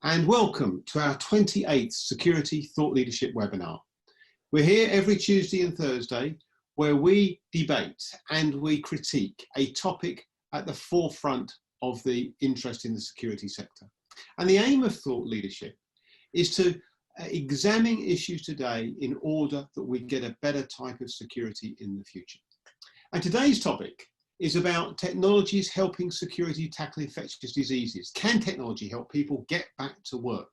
and welcome to our 28th Security Thought Leadership webinar. We're here every Tuesday and Thursday where we debate and we critique a topic at the forefront of the interest in the security sector. And the aim of thought leadership is to examine issues today in order that we get a better type of security in the future. And today's topic is about technologies helping security tackle infectious diseases. Can technology help people get back to work?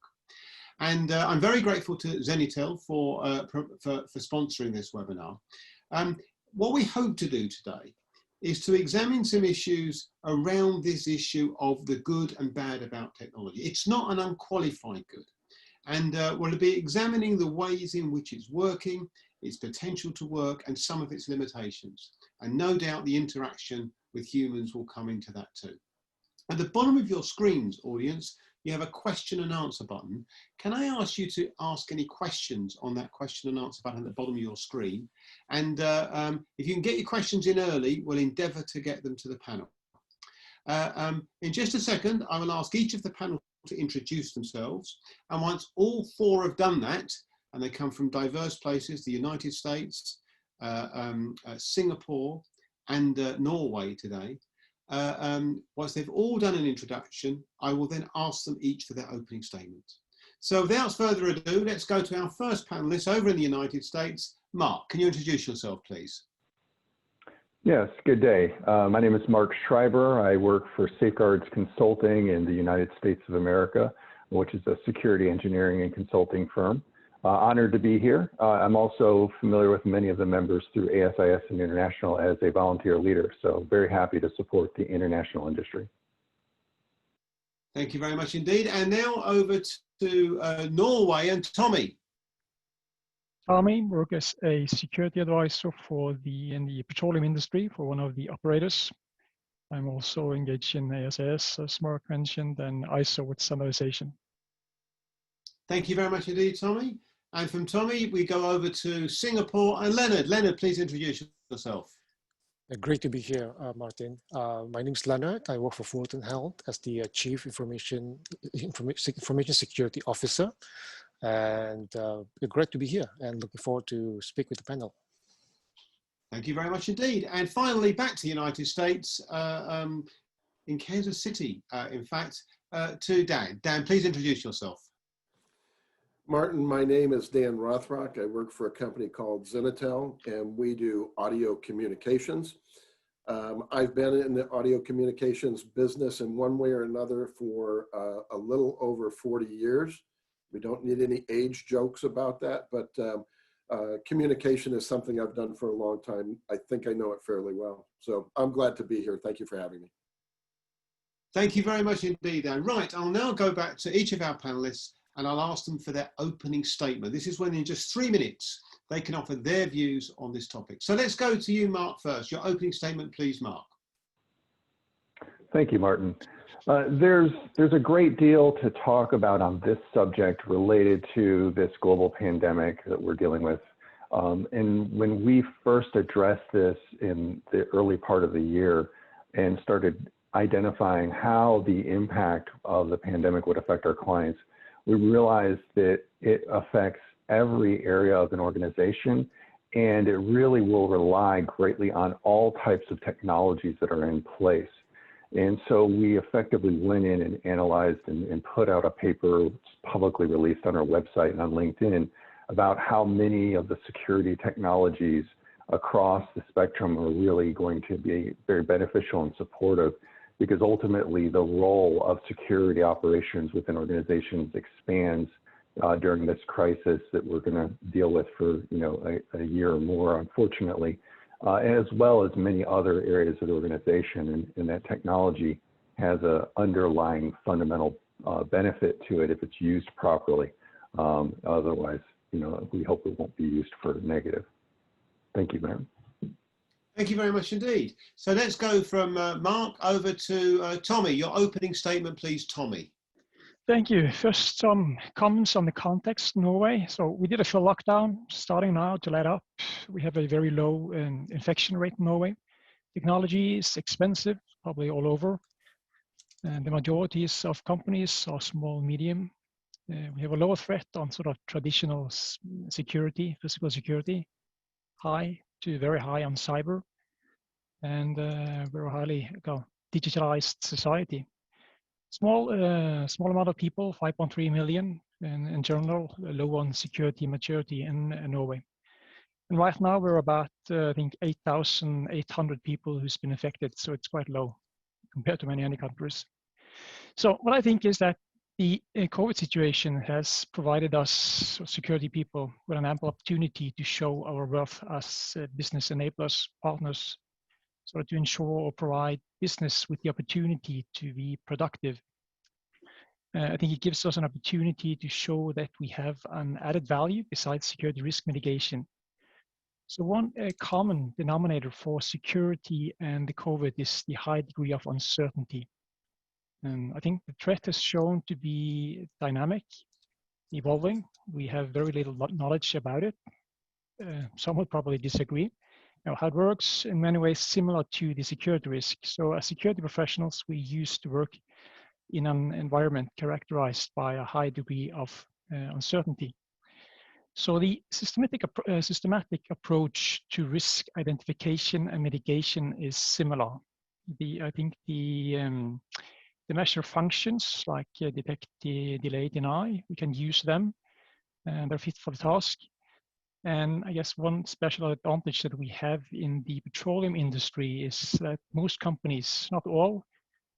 And I'm very grateful to Zenitel for sponsoring this webinar. What we hope to do today is to examine some issues around this issue of the good and bad about technology. It's not an unqualified good. And we'll be examining the ways in which it's working, its potential to work, and some of its limitations. And no doubt the interaction with humans will come into that too. At the bottom of your screens, audience, you have a question and answer button. Can I ask you to ask any questions on that question and answer button at the bottom of your screen? And if you can get your questions in early, we'll endeavour to get them to the panel. In just a second, I will ask each of the panel to introduce themselves. And once all four have done that, and they come from diverse places, the United States, Singapore and Norway today. Once they've all done an introduction, I will then ask them each for their opening statement. So without further ado, let's go to our first panelist over in the United States. Mark, can you introduce yourself, please? Yes, good day. My name is Mark Schreiber. I work for Safeguards Consulting in the United States of America, which is a security engineering and consulting firm. Honored to be here. I'm also familiar with many of the members through ASIS and International as a volunteer leader, so very happy to support the international industry. Thank you very much indeed. And now over to Norway and Tommy. Tommy works as a security advisor in the petroleum industry for one of the operators. I'm also engaged in ASIS, as Mark mentioned, and ISO with standardization. Thank you very much indeed, Tommy. And from Tommy, we go over to Singapore and Leonard. Leonard, please introduce yourself. Great to be here, Martin. My name is Leonard. I work for Fulton Health as the Chief Information Security Officer. And great to be here and looking forward to speak with the panel. Thank you very much indeed. And finally, back to the United States, in Kansas City, in fact, to Dan. Dan, please introduce yourself. Martin, my name is Dan Rothrock. I work for a company called Zenitel, and we do audio communications. I've been in the audio communications business in one way or another for a little over 40 years. We don't need any age jokes about that, but communication is something I've done for a long time. I think I know it fairly well. So I'm glad to be here. Thank you for having me. Thank you very much indeed, Dan. Right, I'll now go back to each of our panelists and I'll ask them for their opening statement. This is when in just 3 minutes, they can offer their views on this topic. So let's go to you, Mark, first. Your opening statement, please, Mark. Thank you, Martin. There's a great deal to talk about on this subject related to this global pandemic that we're dealing with. And when we first addressed this in the early part of the year and started identifying how the impact of the pandemic would affect our clients, we realized that it affects every area of an organization, and it really will rely greatly on all types of technologies that are in place. And so we effectively went in and analyzed and put out a paper publicly released on our website and on LinkedIn about how many of the security technologies across the spectrum are really going to be very beneficial and supportive, because ultimately the role of security operations within organizations expands during this crisis that we're going to deal with for a year or more, unfortunately. As well as many other areas of the organization, and that technology has an underlying fundamental benefit to it if it's used properly. Otherwise, we hope it won't be used for negative. Thank you, Mary. Thank you very much indeed. So let's go from Mark over to Tommy. Your opening statement, please, Tommy. Thank you. First, some comments on the context in Norway. So we did a full lockdown starting now to let up. We have a very low infection rate in Norway. Technology is expensive, probably all over. And the majorities of companies are small, medium We have a lower threat on sort of traditional security, physical security, high to very high on cyber, and we're a highly digitalized society. Small amount of people, 5.3 million, and in general, low on security maturity in Norway. And right now we're about, I think, 8,800 people who's been affected, so it's quite low compared to many other countries. So what I think is that the COVID situation has provided us, security people, with an ample opportunity to show our worth as business enablers, partners, sort of to ensure or provide business with the opportunity to be productive. I think it gives us an opportunity to show that we have an added value besides security risk mitigation. So one common denominator for security and the COVID is the high degree of uncertainty. And I think the threat has shown to be dynamic, evolving. We have very little knowledge about it. Some would probably disagree. How it works in many ways similar to the security risk. So as security professionals, we used to work in an environment characterized by a high degree of uncertainty. So the systematic approach to risk identification and mitigation is similar. I think the measure functions like detect, delay, deny, we can use them and they're fit for the task. And I guess one special advantage that we have in the petroleum industry is that most companies, not all,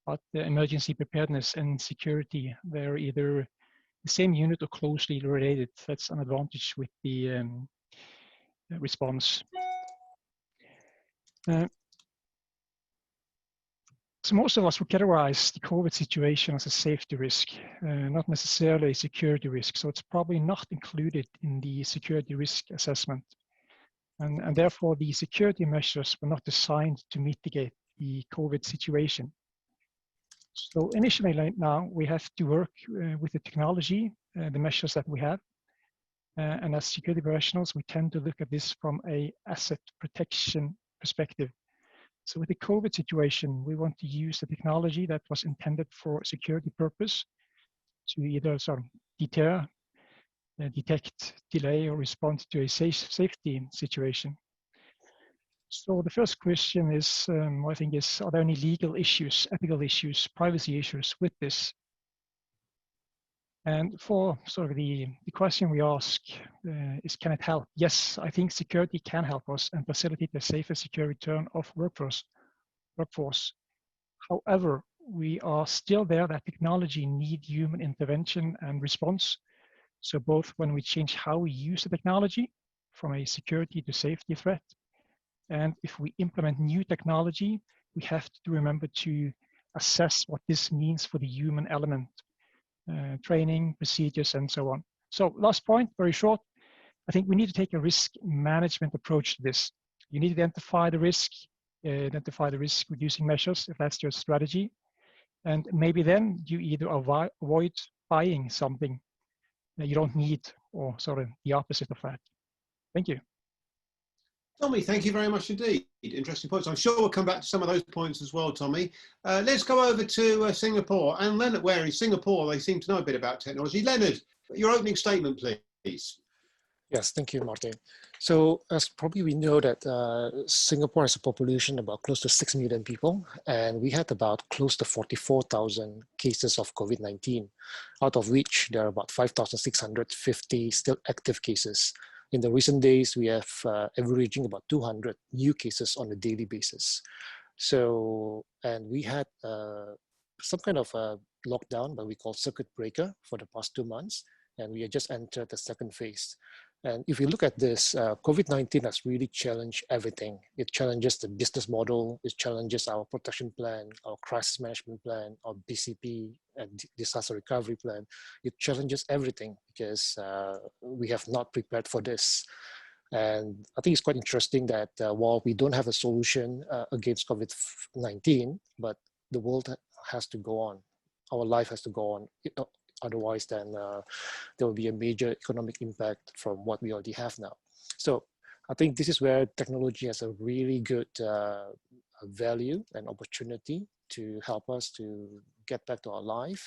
but the emergency preparedness and security, they're either the same unit or closely related. That's an advantage with the response. So most of us would categorize the COVID situation as a safety risk, not necessarily a security risk. So it's probably not included in the security risk assessment. And therefore the security measures were not designed to mitigate the COVID situation. So initially right now, we have to work with the technology, the measures that we have. And as security professionals, we tend to look at this from a asset protection perspective. So with the COVID situation, we want to use the technology that was intended for security purpose to either sort of deter, detect, delay, or respond to a safety situation. So the first question is, I think is, are there any legal issues, ethical issues, privacy issues with this? And for sort of the question we ask is, can it help? Yes, I think security can help us and facilitate a safer, secure return of workforce. However, we are still there that technology need human intervention and response. So both when we change how we use the technology from a security to safety threat, and if we implement new technology, we have to remember to assess what this means for the human element. Training, procedures, and so on. So last point, very short, I think we need to take a risk management approach to this. You need to identify the risk reducing measures, if that's your strategy. And maybe then you either avoid buying something that you don't need, or sort of the opposite of that. Thank you. Tommy, thank you very much indeed. Interesting points. I'm sure we'll come back to some of those points as well, Tommy. Let's go over to Singapore. And Leonard Ware, Singapore, they seem to know a bit about technology. Leonard, your opening statement, please. Yes, thank you, Martin. So as probably we know that Singapore has a population about close to 6 million people, and we had about close to 44,000 cases of COVID-19, out of which there are about 5,650 still active cases. In the recent days, we have averaging about 200 new cases on a daily basis. So, and we had some kind of a lockdown, but we call circuit breaker for the past 2 months, and we have just entered the second phase. And if you look at this, COVID-19 has really challenged everything. It challenges the business model, it challenges our protection plan, our crisis management plan, our BCP and disaster recovery plan. It challenges everything because we have not prepared for this. And I think it's quite interesting that while we don't have a solution against COVID-19, but the world has to go on. Our life has to go on. Otherwise, then there will be a major economic impact from what we already have now. So I think this is where technology has a really good value and opportunity to help us to get back to our life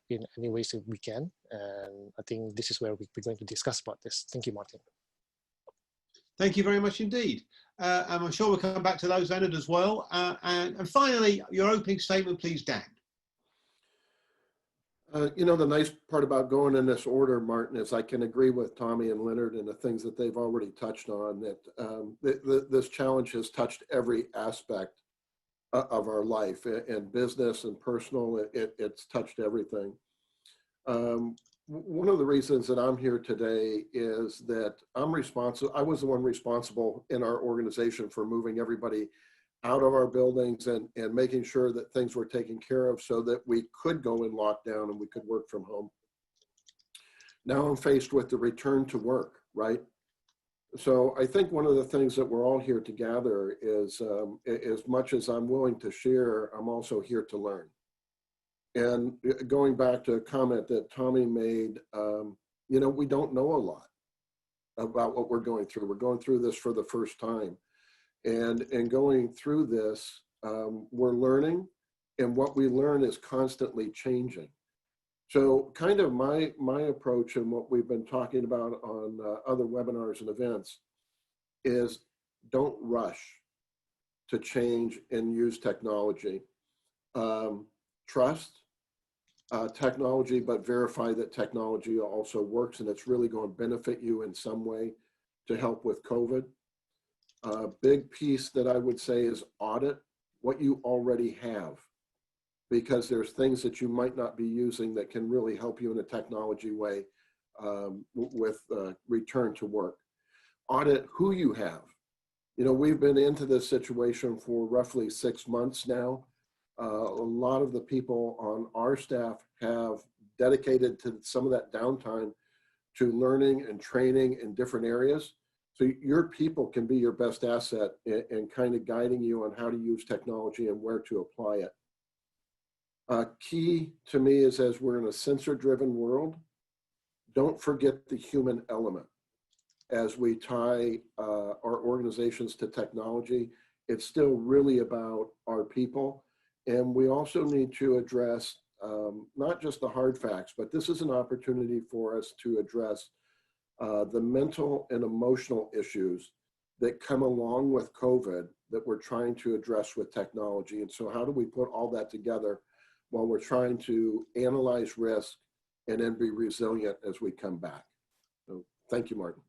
in any ways that we can. And I think this is where we're going to discuss about this. Thank you, Martin. Thank you very much indeed. And I'm sure we'll come back to those, Leonard, as well. And finally, your opening statement, please, Dan. You know, the nice part about going in this order, Martin, is I can agree with Tommy and Leonard and the things that they've already touched on, that this challenge has touched every aspect of our life, and business and personal. It's touched everything. One of the reasons that I'm here today is that I'm responsible. I was the one responsible in our organization for moving everybody out of our buildings and making sure that things were taken care of so that we could go in lockdown and we could work from home. Now I'm faced with the return to work, right? So I think one of the things that we're all here to gather is, as much as I'm willing to share, I'm also here to learn. And going back to a comment that Tommy made, you know, we don't know a lot about what we're going through. We're going through this for the first time. And going through this, we're learning, and what we learn is constantly changing. So kind of my approach and what we've been talking about on other webinars and events is don't rush to change and use technology. Trust technology, but verify that technology also works and it's really going to benefit you in some way to help with COVID. A big piece that I would say is audit what you already have, because there's things that you might not be using that can really help you in a technology way with return to work. Audit who you have. You know, we've been into this situation for roughly 6 months now. A lot of the people on our staff have dedicated to some of that downtime to learning and training in different areas. So your people can be your best asset in kind of guiding you on how to use technology and where to apply it. Key to me is, as we're in a sensor-driven world, don't forget the human element. As we tie our organizations to technology, it's still really about our people. And we also need to address not just the hard facts, but this is an opportunity for us to address the mental and emotional issues that come along with COVID that we're trying to address with technology. And so how do we put all that together while we're trying to analyze risk and then be resilient as we come back? So thank you, Martin.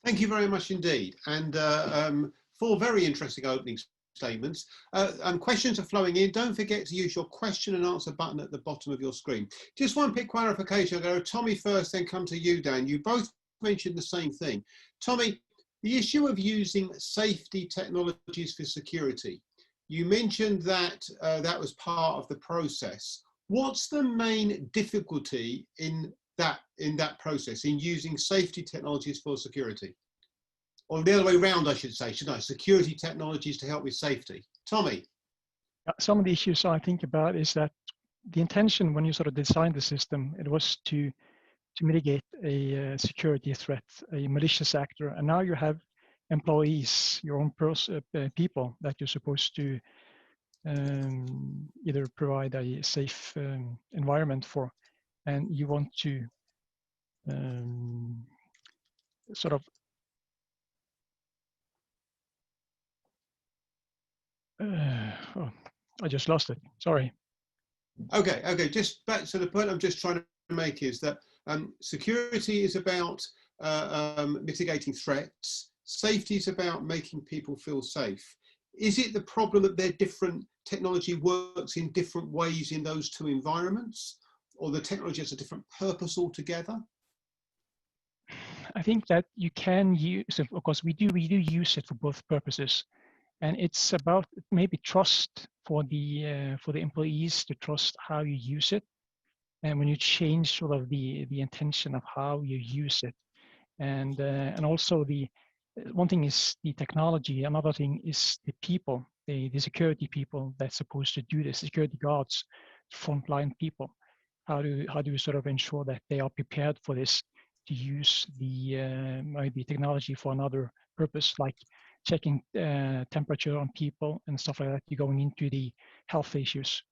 Thank you very much indeed. And 4 very interesting opening statements. Questions are flowing in. Don't forget to use your question and answer button at the bottom of your screen. Just one quick clarification. I'll go to Tommy first, then come to you, Dan. You both mentioned the same thing. Tommy, the issue of using safety technologies for security. You mentioned that that was part of the process. What's the main difficulty in that process, in using safety technologies for security? Or the other way around, I should say, shouldn't I? Security technologies to help with safety. Tommy. Some of the issues I think about is that the intention when you sort of designed the system, it was to mitigate a security threat, a malicious actor. And now you have employees, your own people that you're supposed to either provide a safe environment for, and you want to sort of oh, I just lost it. Sorry. Okay. Just back to the point I'm just trying to make is that security is about mitigating threats. Safety is about making people feel safe. Is it the problem that their different technology works in different ways in those 2 environments, or the technology has a different purpose altogether? I think that you can use it. Of course, we do use it for both purposes. And it's about maybe trust for the employees to trust how you use it, and when you change sort of the intention of how you use it, and also the one thing is the technology, another thing is the people, the security people that's supposed to do this, security guards, frontline people. How do you sort of ensure that they are prepared for this, to use the maybe technology for another purpose, like checking temperature on people and stuff like that, you're going into the health issues.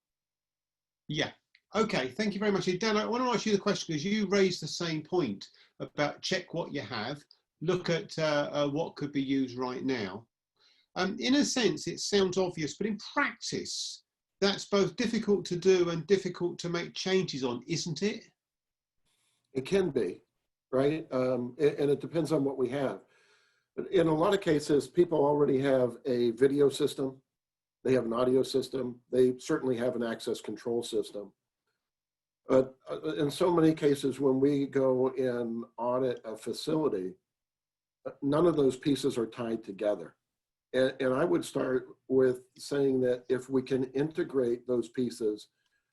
Yeah. Okay. Thank you very much. Dan, I want to ask you the question because you raised the same point about check what you have, look at what could be used right now. In a sense, it sounds obvious, but in practice, that's both difficult to do and difficult to make changes on, isn't it? It can be, right? And it depends on what we have. In a lot of cases, people already have a video system. They have an audio system. They certainly have an access control system. But in so many cases, when we go and audit a facility, none of those pieces are tied together. And I would start with saying that if we can integrate those pieces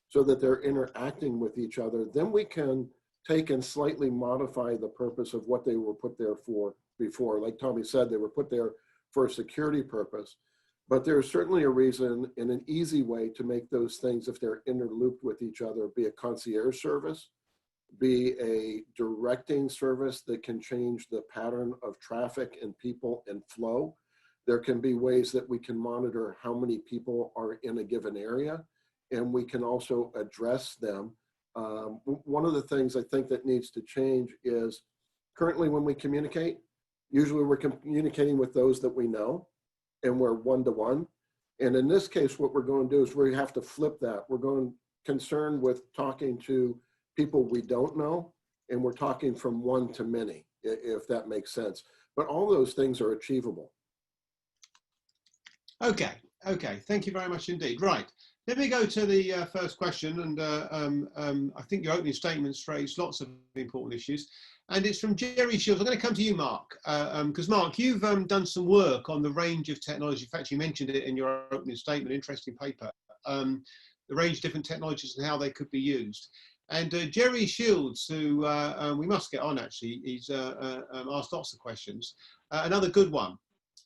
so that they're interacting with each other, then we can take and slightly modify the purpose of what they were put there for before. Like Tommy said, they were put there for a security purpose. But there's certainly a reason and an easy way to make those things, if they're interlooped with each other, be a concierge service, be a directing service that can change the pattern of traffic and people and flow. There can be ways that we can monitor how many people are in a given area, and we can also address them. One of the things I think that needs to change is currently when we communicate, usually we're communicating with those that we know, and we're one-to-one. And in this case, what we're going to do is we have to flip that. We're going concerned with talking to people we don't know, and we're talking from one to many, if that makes sense. But all those things are achievable. Okay, okay, thank you very much indeed. Right, let me go to the first question, and I think your opening statements raised lots of important issues, and it's from Jerry Shields. I'm going to come to you, Mark, because Mark, you've done some work on the range of technology. In fact, you mentioned it in your opening statement, interesting paper, the range of different technologies and how they could be used. And Jerry Shields, who we must get on actually, he's asked lots of questions, another good one.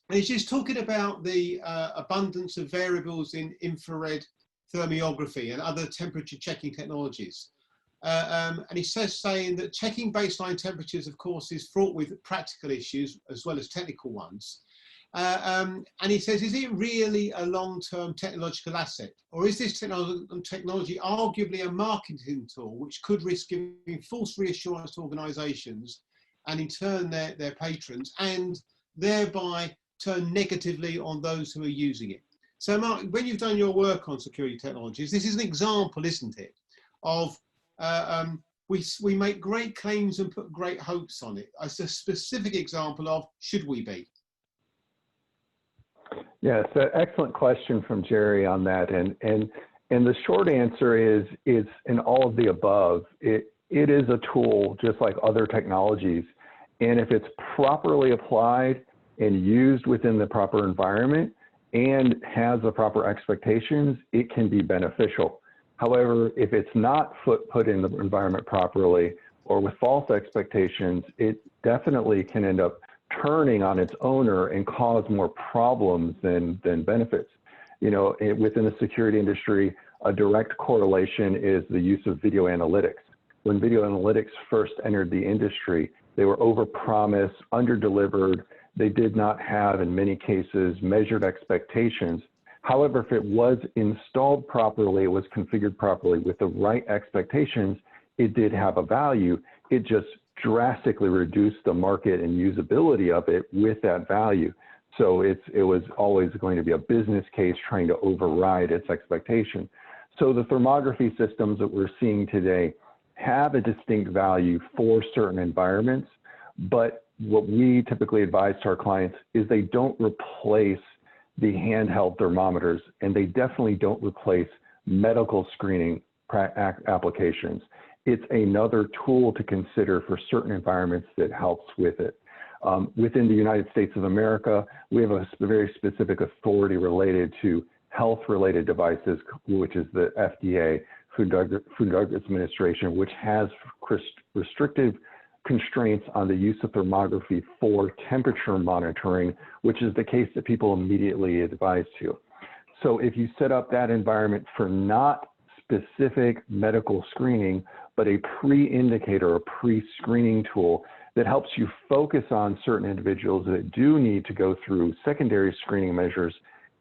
And he's just talking about the abundance of variables in infrared thermography and other temperature checking technologies. And he says, saying that checking baseline temperatures, of course, is fraught with practical issues as well as technical ones. And he says, is it really a long-term technological asset? Or is this technology arguably a marketing tool which could risk giving false reassurance to organisations and in turn their patrons, and thereby turn negatively on those who are using it? So Mark, when you've done your work on security technologies, this is an example, isn't it, of we make great claims and put great hopes on it. It's a specific example of should we be? Yes, excellent question from Jerry on that. And the short answer is in all of the above. It is a tool just like other technologies. And if it's properly applied and used within the proper environment and has the proper expectations, it can be beneficial. However, if it's not put in the environment properly or with false expectations, it definitely can end up turning on its owner and cause more problems than benefits. You know, within the security industry, a direct correlation is the use of video analytics. When video analytics first entered the industry, they were overpromised, underdelivered. They did not have, in many cases, measured expectations. However, if it was installed properly, it was configured properly with the right expectations, it did have a value. It just drastically reduced the market and usability of it with that value. So it was always going to be a business case trying to override its expectation. So the thermography systems that we're seeing today have a distinct value for certain environments, but what we typically advise to our clients is they don't replace the handheld thermometers, and they definitely don't replace medical screening applications. It's another tool to consider for certain environments that helps with it. Within the United States of America, we have a very specific authority related to health-related devices, which is the FDA, Food and Drug Administration, which has restrictive constraints on the use of thermography for temperature monitoring, which is the case that people immediately advise to. So if you set up that environment for not specific medical screening, but a pre-indicator, a pre-screening tool that helps you focus on certain individuals that do need to go through secondary screening measures,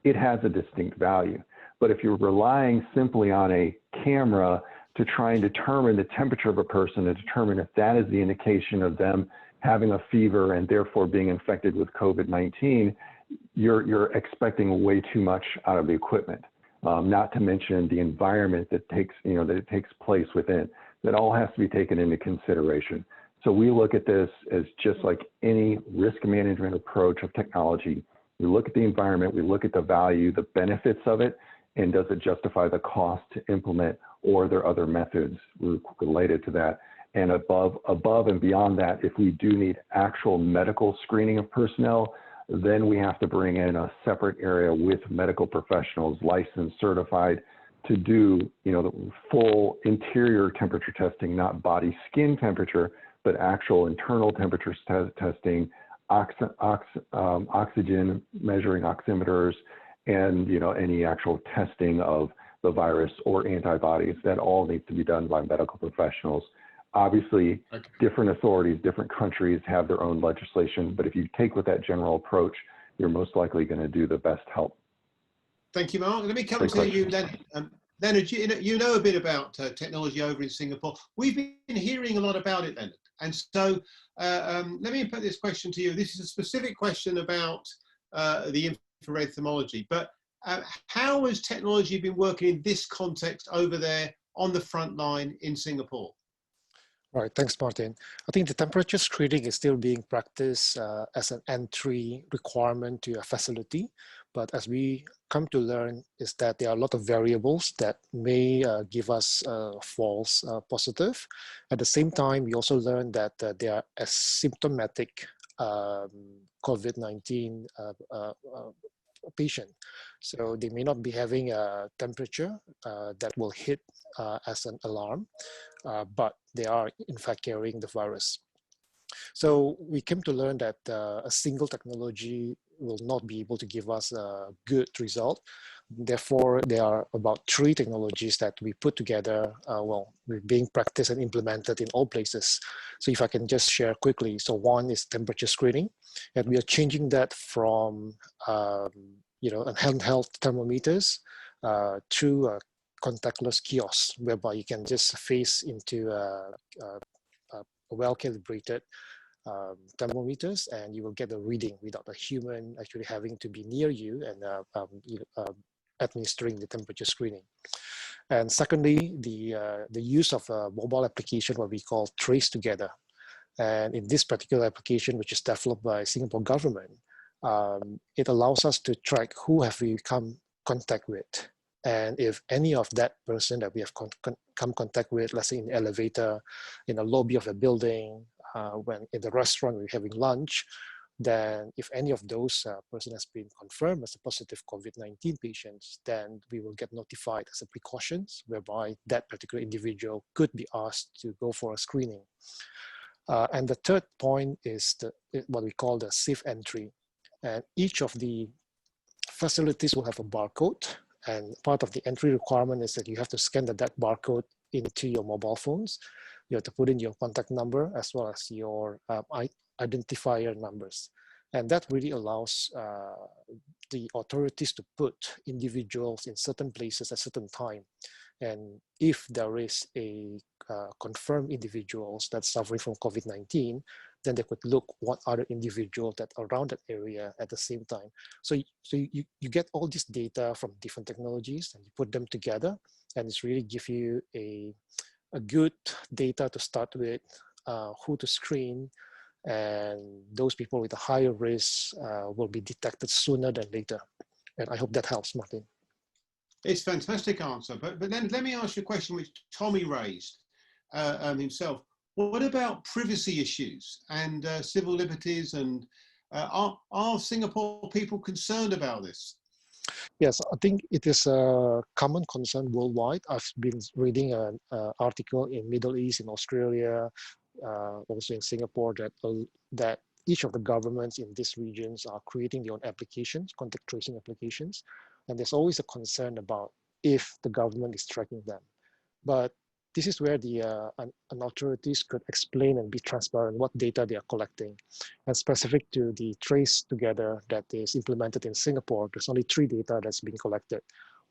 it has a distinct value. But if you're relying simply on a camera to try and determine the temperature of a person and determine if that is the indication of them having a fever and therefore being infected with COVID-19, you're expecting way too much out of the equipment. Not to mention the environment that it takes place within. That all has to be taken into consideration. So we look at this as just like any risk management approach of technology. We look at the environment, we look at the value, the benefits of it, and does it justify the cost to implement, or are there other methods related to that? And above and beyond that, if we do need actual medical screening of personnel, then we have to bring in a separate area with medical professionals, licensed, certified, to do the full interior temperature testing, not body skin temperature, but actual internal temperature testing, oxygen measuring oximeters, and any actual testing of the virus or antibodies. That all needs to be done by medical professionals. Obviously, different authorities, different countries have their own legislation, but if you take with that general approach, you're most likely going to do the best help. Thank you, Mark. Let me come to you, Leonard. Leonard, you know a bit about technology over in Singapore. We've been hearing a lot about it, Leonard. And so let me put this question to you. This is a specific question about the infrared thermology, but how has technology been working in this context over there on the front line in Singapore? Right, thanks, Martin. I think the temperature screening is still being practiced as an entry requirement to a facility. But as we come to learn is that there are a lot of variables that may give us false positive. At the same time, we also learn that there are asymptomatic COVID-19 patient. So they may not be having a temperature that will hit as an alarm, but they are in fact carrying the virus. So we came to learn that a single technology will not be able to give us a good result. Therefore, there are about 3 technologies that we put together, being practiced and implemented in all places. So if I can just share quickly. So one is temperature screening, and we are changing that from handheld thermometers to contactless kiosks, whereby you can just face into a well-calibrated thermometers, and you will get a reading without a human actually having to be near you and administering the temperature screening. And secondly, the use of a mobile application, what we call Trace Together. And in this particular application, which is developed by Singapore government, it allows us to track who have we come contact with. And if any of that person that we have come contact with, let's say in the elevator, in the lobby of a building, when in the restaurant we're having lunch, then if any of those person has been confirmed as a positive COVID-19 patients, then we will get notified as a precautions, whereby that particular individual could be asked to go for a screening. And the third point is what we call the safe entry. And each of the facilities will have a barcode. And part of the entry requirement is that you have to scan that barcode into your mobile phones. You have to put in your contact number as well as your identifier numbers. And that really allows the authorities to put individuals in certain places at certain time. And if there is a confirmed individuals that's suffering from COVID-19, then they could look what other individuals that are around that area at the same time. So you get all this data from different technologies and you put them together, and it's really give you a good data to start with, who to screen, and those people with a higher risk will be detected sooner than later. And I hope that helps, Martin. It's a fantastic answer, but then let me ask you a question which Tommy raised himself. What about privacy issues and civil liberties, and are Singapore people concerned about this? Yes, I think it is a common concern worldwide. I've been reading an article in Middle East, in Australia, also in Singapore, that each of the governments in these regions are creating their own applications, contact tracing applications. And there's always a concern about if the government is tracking them. But this is where the authorities could explain and be transparent what data they are collecting. And specific to the Trace Together that is implemented in Singapore, there's only 3 data that's being collected.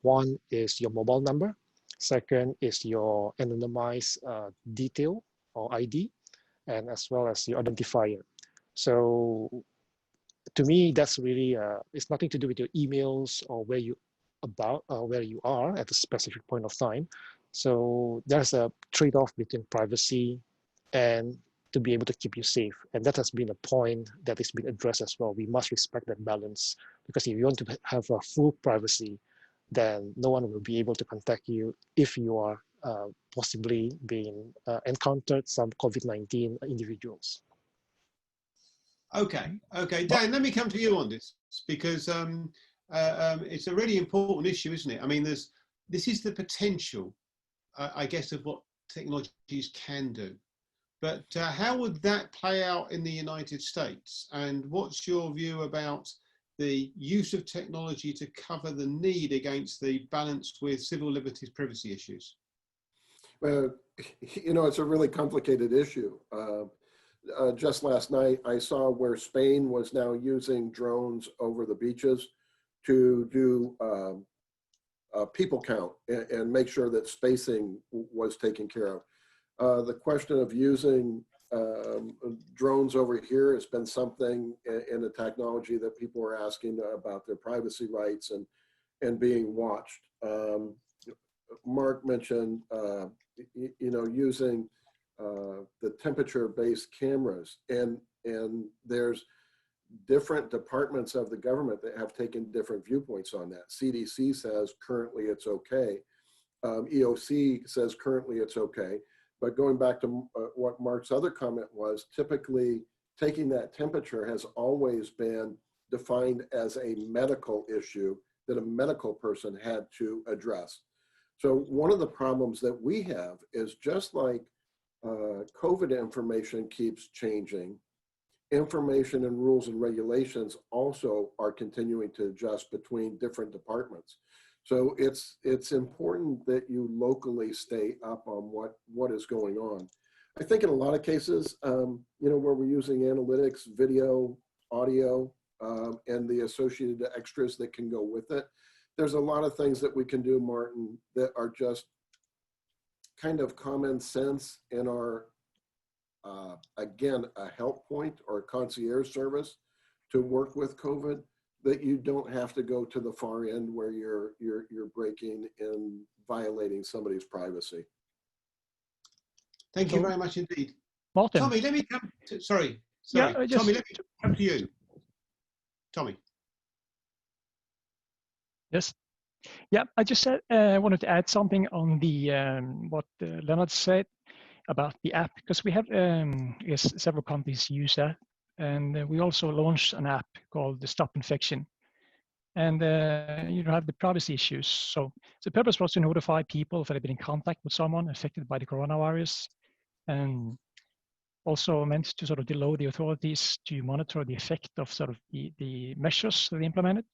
One is your mobile number. Second is your anonymized detail or ID, and as well as your identifier. So to me, that's really, it's nothing to do with your emails or where you are at a specific point of time. So there's a trade-off between privacy and to be able to keep you safe. And that has been a point that has been addressed as well. We must respect that balance, because if you want to have a full privacy, then no one will be able to contact you if you are possibly being encountered some COVID-19 individuals. Okay, Dan, let me come to you on this, because it's a really important issue, isn't it? I mean, this is the potential, I guess, of what technologies can do. But how would that play out in the United States? And what's your view about the use of technology to cover the need against the balance with civil liberties privacy issues? Well, you know, it's a really complicated issue. Just last night, I saw where Spain was now using drones over the beaches to do a people count and make sure that spacing was taken care of. The question of using drones over here has been something in the technology that people are asking about their privacy rights and being watched. Mark mentioned, you know, using the temperature-based cameras, and there's different departments of the government that have taken different viewpoints on that. CDC says currently it's okay. EOC says currently it's okay. But going back to what Mark's other comment was, typically taking that temperature has always been defined as a medical issue that a medical person had to address. So one of the problems that we have is, just like COVID information keeps changing, information and rules and regulations also are continuing to adjust between different departments. So it's important that you locally stay up on what is going on. I think in a lot of cases, you know, where we're using analytics, video, audio, and the associated extras that can go with it, there's a lot of things that we can do, Martin, that are just kind of common sense and are, again, a help point or a concierge service to work with COVID, that you don't have to go to the far end where you're breaking and violating somebody's privacy. Thank you very much indeed. Martin. Tommy, let me come to, sorry. Yeah, Tommy, let me come to you. Tommy. Yes. Yeah, I just said, wanted to add something on the what Leonard said about the app, because we have yes, several countries use that, and we also launched an app called the Stop Infection, and you have the privacy issues. So the purpose was to notify people if they've been in contact with someone affected by the coronavirus, and also meant to sort of allow the authorities to monitor the effect of sort of the measures that they implemented.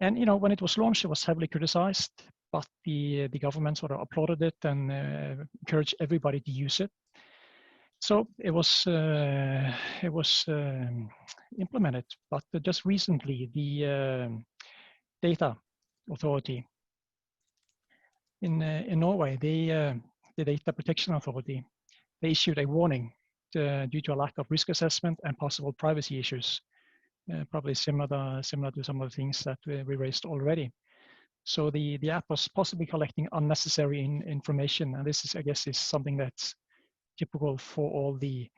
And you know, when it was launched, it was heavily criticized, but the government sort of applauded it and encouraged everybody to use it. So it was implemented. But just recently, the data authority in Norway, the data protection authority, they issued a warning due to a lack of risk assessment and possible privacy issues. Probably similar to some of the things that we raised already. So the app was possibly collecting unnecessary information, and this is, I guess, is something that's typical for all the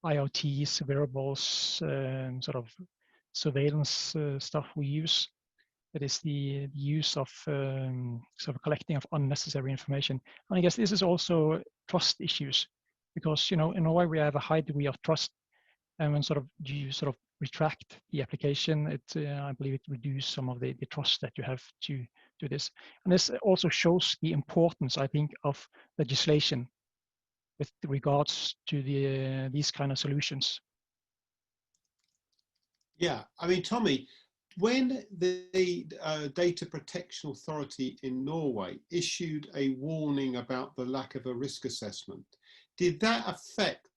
IoTs, wearables, sort of surveillance stuff we use. It is the use of sort of collecting of unnecessary information. And I guess this is also trust issues, because you know, in Norway we have a high degree of trust, and when sort of you sort of retract the application, it I believe it reduces some of the trust that you have to do this. And this also shows the importance, I think, of legislation with regards to these kind of solutions. Yeah, I mean, Tommy, when the Data Protection Authority in Norway issued a warning about the lack of a risk assessment, did that affect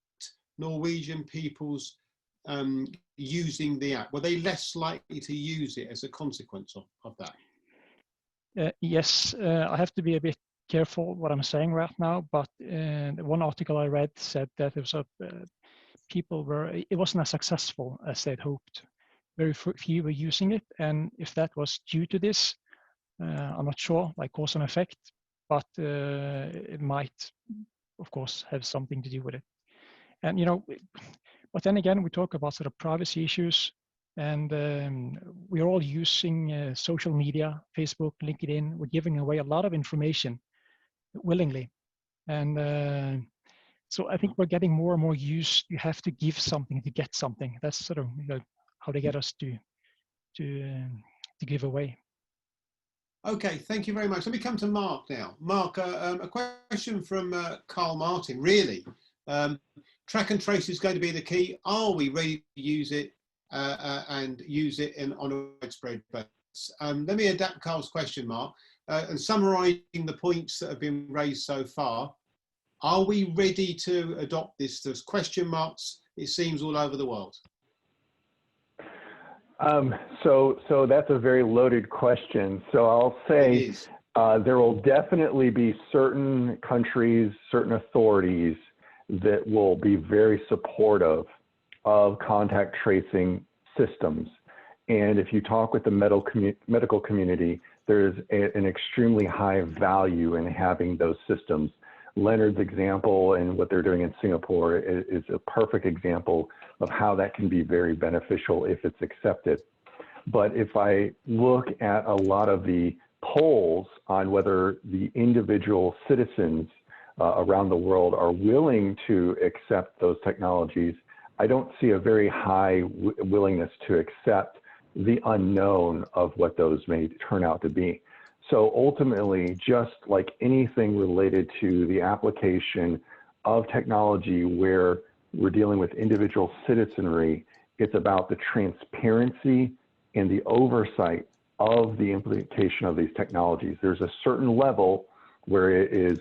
Norwegian people's using the app? Were they less likely to use it as a consequence of that? Yes, I have to be a bit careful what I'm saying right now, but one article I read said that there was it wasn't as successful as they'd hoped. Very few were using it, and if that was due to this, I'm not sure, like cause and effect, but it might, of course, have something to do with it. And but then again, we talk about sort of privacy issues, and we're all using social media, Facebook, LinkedIn. We're giving away a lot of information willingly, and so I think we're getting more and more used. You have to give something to get something. That's sort of how they get us to give away. Okay, thank you very much. Let me come to Mark now. Mark, a question from Carl Martin, really. Track and trace is going to be the key. Are we ready to use it and use it on a widespread basis? Let me adapt Carl's question, Mark, and summarising the points that have been raised so far. Are we ready to adopt this? There's question marks, it seems, all over the world. So that's a very loaded question. So I'll say there will definitely be certain countries, certain authorities that will be very supportive of contact tracing systems. And if you talk with the medical community, there's an extremely high value in having those systems. Leonard's example and what they're doing in Singapore is a perfect example of how that can be very beneficial if it's accepted. But if I look at a lot of the polls on whether the individual citizens around the world are willing to accept those technologies, I don't see a very high willingness to accept the unknown of what those may turn out to be. So ultimately, just like anything related to the application of technology where we're dealing with individual citizenry, it's about the transparency and the oversight of the implementation of these technologies. There's a certain level where it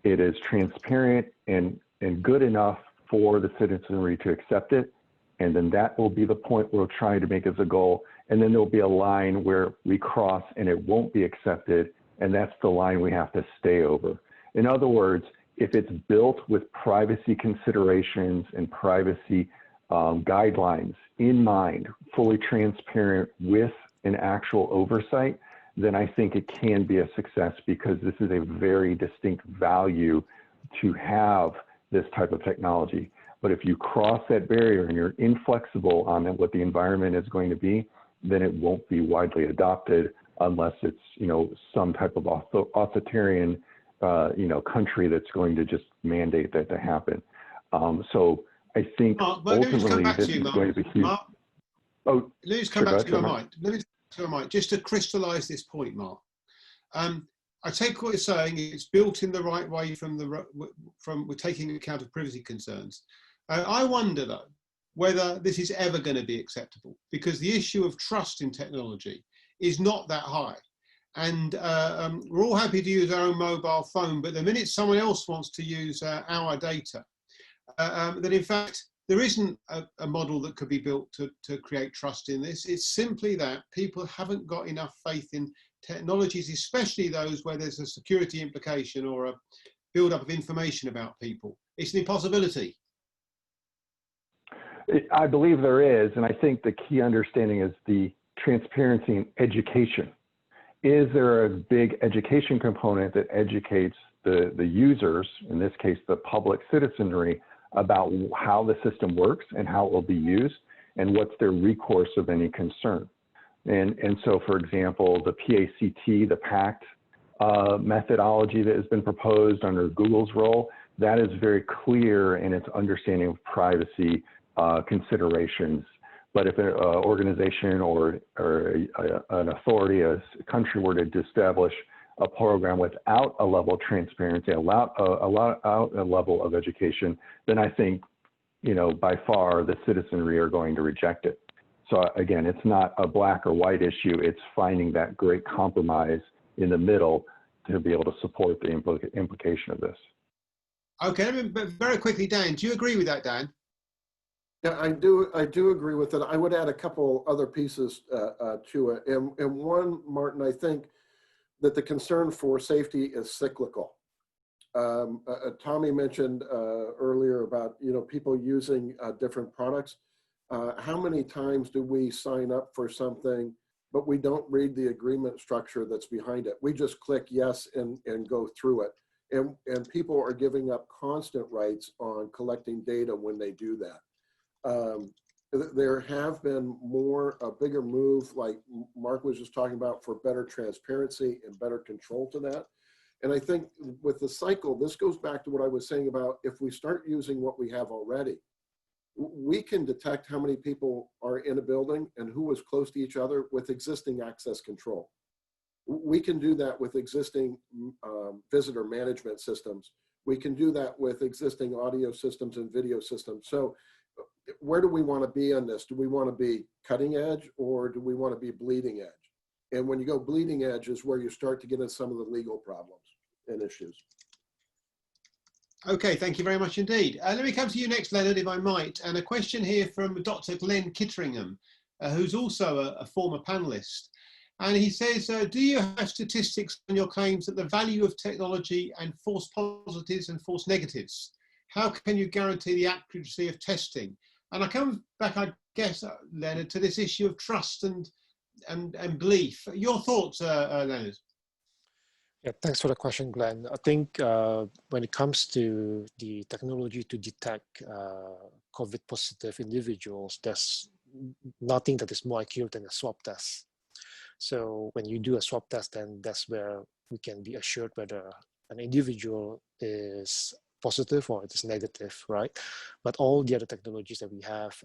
is transparent and good enough for the citizenry to accept it. And then that will be the point we'll try to make as a goal. And then there'll be a line where we cross and it won't be accepted. And that's the line we have to stay over. In other words, if it's built with privacy considerations and privacy guidelines in mind, fully transparent with an actual oversight, then I think it can be a success, because this is a very distinct value to have this type of technology. But if you cross that barrier and you're inflexible on what the environment is going to be, then it won't be widely adopted unless it's, some type of authoritarian, country that's going to just mandate that to happen. So I think ultimately this is going to be huge. Mark, let me just come back to your mind. Let me just to your mind, just to crystallize this point, Mark. I take what you're saying. It's built in the right way from we're taking account of privacy concerns. I wonder though whether this is ever going to be acceptable, because the issue of trust in technology is not that high. And we're all happy to use our own mobile phone, but the minute someone else wants to use our data, that in fact there isn't a model that could be built to create trust in this. It's simply that people haven't got enough faith in technologies, especially those where there's a security implication or a build-up of information about people. It's an impossibility. I believe there is, and I think the key understanding is the transparency in education. Is there a big education component that educates the users, in this case the public citizenry, about how the system works and how it will be used and what's their recourse of any concern? And so, for example, the PACT, the PACT methodology that has been proposed under Google's role, that is very clear in its understanding of privacy considerations. But if an organization or an authority, a country were to establish a program without a level of transparency, without a level of education, then I think, by far the citizenry are going to reject it. So again, it's not a black or white issue. It's finding that great compromise in the middle to be able to support the implication of this. Okay, but very quickly, Dan, do you agree with that, Dan? Yeah, I do agree with it. I would add a couple other pieces to it. And one, Martin, I think that the concern for safety is cyclical. Tommy mentioned earlier about, you know, people using different products. How many times do we sign up for something, but we don't read the agreement structure that's behind it? We just click yes and go through it. And people are giving up constant rights on collecting data when they do that. There have been a bigger move, like Mark was just talking about, for better transparency and better control to that. And I think with the cycle, this goes back to what I was saying about if we start using what we have already, we can detect how many people are in a building and who is close to each other with existing access control. We can do that with existing visitor management systems. We can do that with existing audio systems and video systems. So where do we want to be on this? Do we want to be cutting edge or do we want to be bleeding edge? And when you go bleeding edge is where you start to get into some of the legal problems and issues. Okay, thank you very much indeed. Let me come to you next, Leonard, if I might. And a question here from Dr. Glenn Kitteringham, who's also a former panelist. And he says, do you have statistics on your claims that the value of technology and false positives and false negatives? How can you guarantee the accuracy of testing? And I come back, I guess, Leonard, to this issue of trust and belief. Your thoughts, Leonard? Yeah, thanks for the question, Glenn. I think when it comes to the technology to detect COVID positive individuals, there's nothing that is more accurate than a swab test. So when you do a swab test, then that's where we can be assured whether an individual is positive or it is negative, right? But all the other technologies that we have,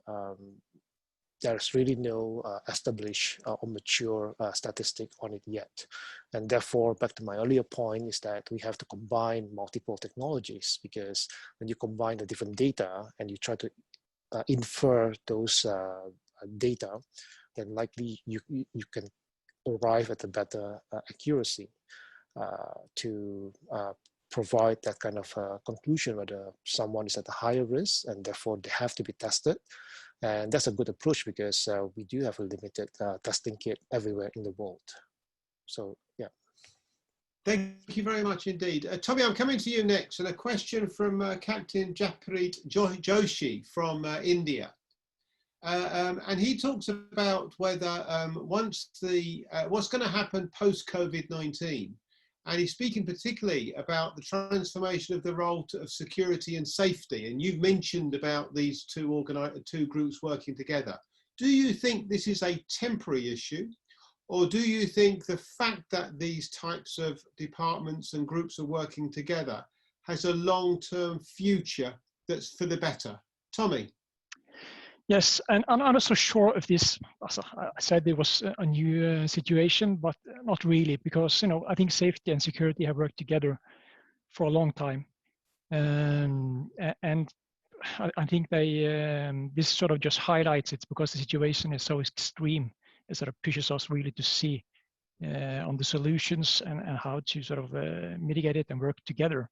there's really no established or mature statistic on it yet. And therefore, back to my earlier point is that we have to combine multiple technologies, because when you combine the different data and you try to infer those data, then likely you can arrive at a better accuracy to provide that kind of conclusion whether someone is at a higher risk and therefore they have to be tested. And that's a good approach because we do have a limited testing kit everywhere in the world. So, yeah. Thank you very much indeed. Tommy, I'm coming to you next. And a question from Captain Japreet Joshi from India. And he talks about whether what's going to happen post-COVID-19. And he's speaking particularly about the transformation of the role of security and safety. And you've mentioned about these two groups working together. Do you think this is a temporary issue? Or do you think the fact that these types of departments and groups are working together has a long-term future that's for the better? Tommy? Yes, and I'm not so sure if this, as I said, it was a new situation, but not really, because I think safety and security have worked together for a long time, and I think this sort of just highlights it because the situation is so extreme. It sort of pushes us really to see on the solutions and how to sort of mitigate it and work together.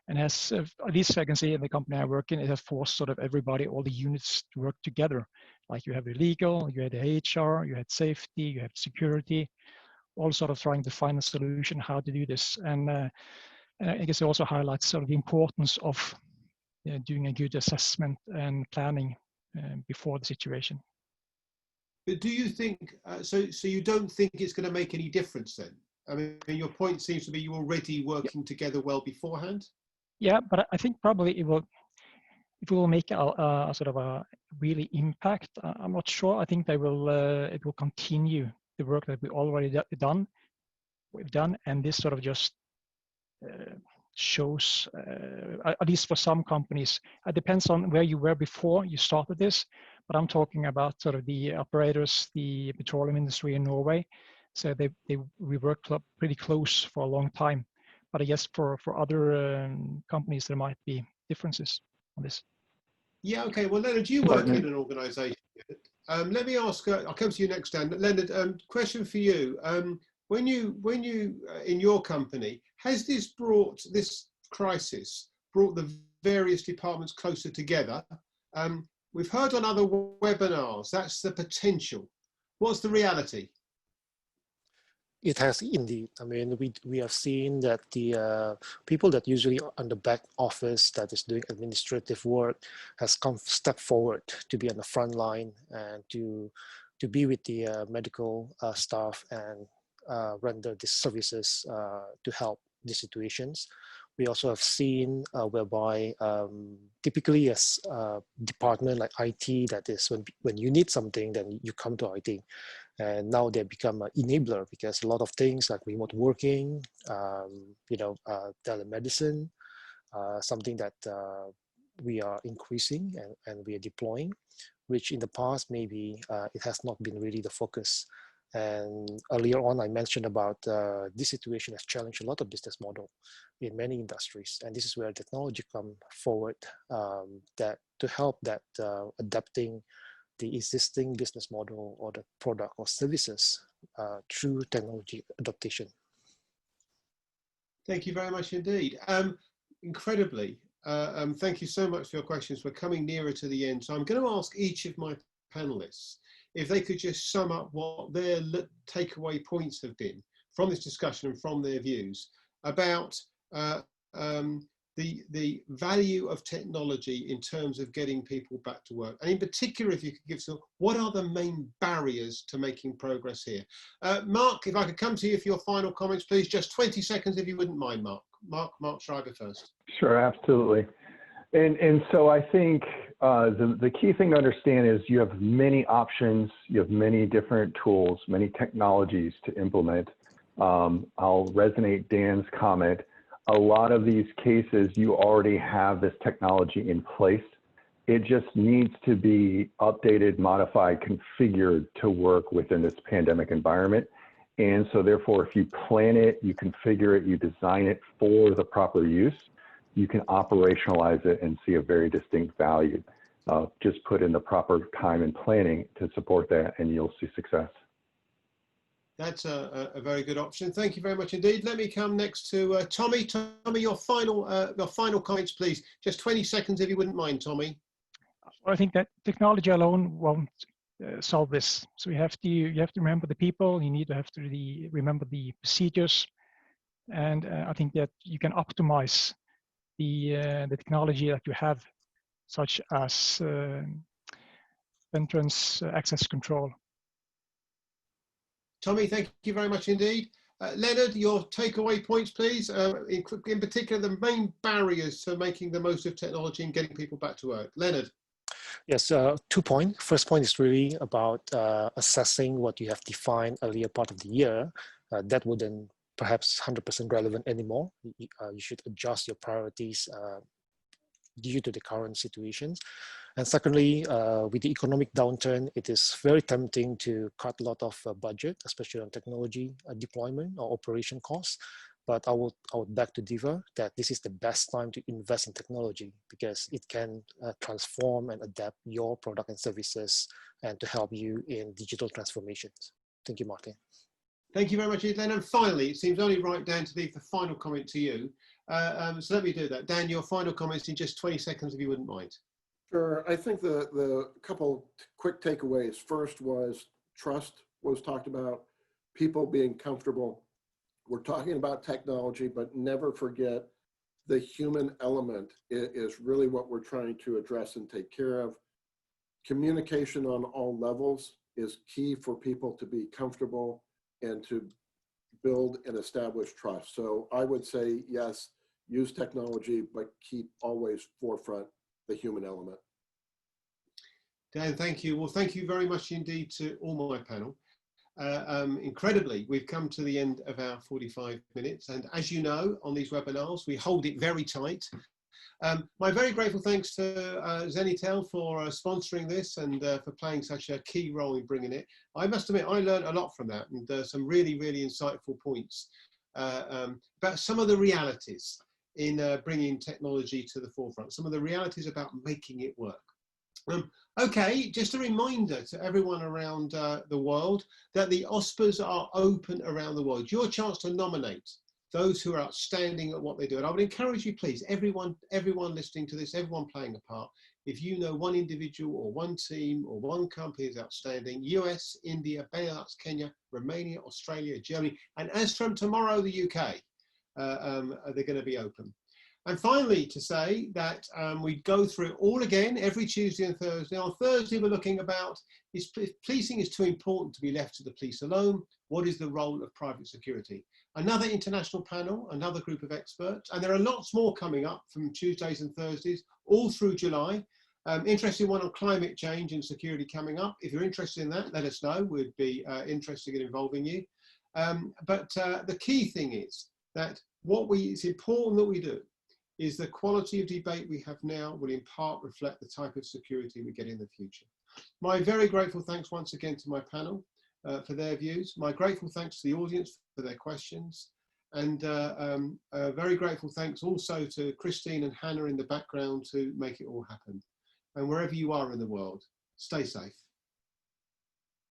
And as at least I can see in the company I work in, it has forced sort of everybody, all the units to work together. Like you have the legal, you had the HR, you had safety, you had security, all sort of trying to find a solution how to do this. And I guess it also highlights sort of the importance of doing a good assessment and planning before the situation. But do you think, so you don't think it's going to make any difference then? I mean, your point seems to be you're already working together well beforehand. Yeah, but I think probably it will make a sort of a really impact. I'm not sure. I think they will. It will continue the work that we already done. We've done, and this sort of just shows, at least for some companies, it depends on where you were before you started this. But I'm talking about sort of the operators, the petroleum industry in Norway. So we worked pretty close for a long time. But I guess for other companies, there might be differences on this. Yeah, okay. Well, Leonard, you work in an organisation. Let me ask, I'll come to you next, Dan. Leonard, question for you. When you in your company, has this crisis brought the various departments closer together? We've heard on other webinars, that's the potential. What's the reality? It has indeed. I mean, we have seen that the people that usually on the back office that is doing administrative work has come step forward to be on the front line and to be with the medical staff and render these services to help these situations. We also have seen whereby typically as a department like IT, that is when you need something, then you come to IT. And now they become an enabler because a lot of things like remote working, telemedicine, something that we are increasing and we are deploying, which in the past maybe it has not been really the focus. And earlier on, I mentioned about this situation has challenged a lot of business model in many industries, and this is where technology come forward that to help that adapting the existing business model or the product or services through technology adaptation. Thank you very much indeed. Incredibly, thank you so much for your questions. We're coming nearer to the end. So I'm going to ask each of my panelists if they could just sum up what their takeaway points have been from this discussion and from their views about the value of technology in terms of getting people back to work. And in particular, if you could give some, what are the main barriers to making progress here? Mark, if I could come to you for your final comments, please, just 20 seconds if you wouldn't mind, Mark. Mark Schreiber first. Sure, absolutely. And so I think the key thing to understand is you have many options, you have many different tools, many technologies to implement. I'll resonate Dan's comment. A lot of these cases, you already have this technology in place. It just needs to be updated, modified, configured to work within this pandemic environment. And so therefore, if you plan it, you configure it, you design it for the proper use, you can operationalize it and see a very distinct value. Just put in the proper time and planning to support that, and you'll see success. That's a very good option. Thank you very much indeed. Let me come next to Tommy. Tommy, your final comments, please. Just 20 seconds, if you wouldn't mind, Tommy. I think that technology alone won't solve this. So you have to remember the people. You need to remember the procedures, and I think that you can optimize the technology that you have, such as entrance access control. Tommy, thank you very much indeed. Leonard, your takeaway points, please. In particular, the main barriers to making the most of technology and getting people back to work. Leonard. Yes, 2 points. First point is really about assessing what you have defined earlier part of the year. That wouldn't perhaps 100% relevant anymore. You should adjust your priorities due to the current situations. And secondly, with the economic downturn, it is very tempting to cut a lot of budget, especially on technology deployment or operation costs. But I would beg to differ that this is the best time to invest in technology because it can transform and adapt your product and services and to help you in digital transformations. Thank you, Martin. Thank you very much, Len. And finally, it seems only right, Dan, to leave the final comment to you. So let me do that. Dan, your final comments in just 20 seconds, if you wouldn't mind. Sure. I think the couple quick takeaways. First was trust was talked about, people being comfortable. We're talking about technology, but never forget the human element is really what we're trying to address and take care of. Communication on all levels is key for people to be comfortable and to build and establish trust. So I would say, yes, use technology, but keep always forefront the human element. Dan, thank you. Well, thank you very much indeed to all my panel. Incredibly, we've come to the end of our 45 minutes. And as you know, on these webinars, we hold it very tight. My very grateful thanks to Zenitel for sponsoring this and for playing such a key role in bringing it. I must admit, I learned a lot from that and some really, really insightful points about some of the realities in bringing technology to the forefront, some of the realities about making it work. Okay, just a reminder to everyone around the world that the OSPAs are open around the world. Your chance to nominate those who are outstanding at what they do. And I would encourage you, please, everyone listening to this, everyone playing a part, If you know one individual or one team or one company is outstanding, US, India, Benelux, Kenya, Romania, Australia, Germany, and as from tomorrow, the UK, they're going to be open. And finally, to say that we go through it all again every Tuesday and Thursday. On Thursday, we're looking about, if policing is too important to be left to the police alone, what is the role of private security? Another international panel, another group of experts, and there are lots more coming up from Tuesdays and Thursdays, all through July. Interesting one on climate change and security coming up. If you're interested in that, let us know. We'd be interested in involving you. But the key thing is that it's important that we do is the quality of debate we have now will in part reflect the type of security we get in the future. My very grateful thanks once again to my panel for their views. My grateful thanks to the audience for their questions. And very grateful thanks also to Christine and Hannah in the background to make it all happen. And wherever you are in the world, stay safe.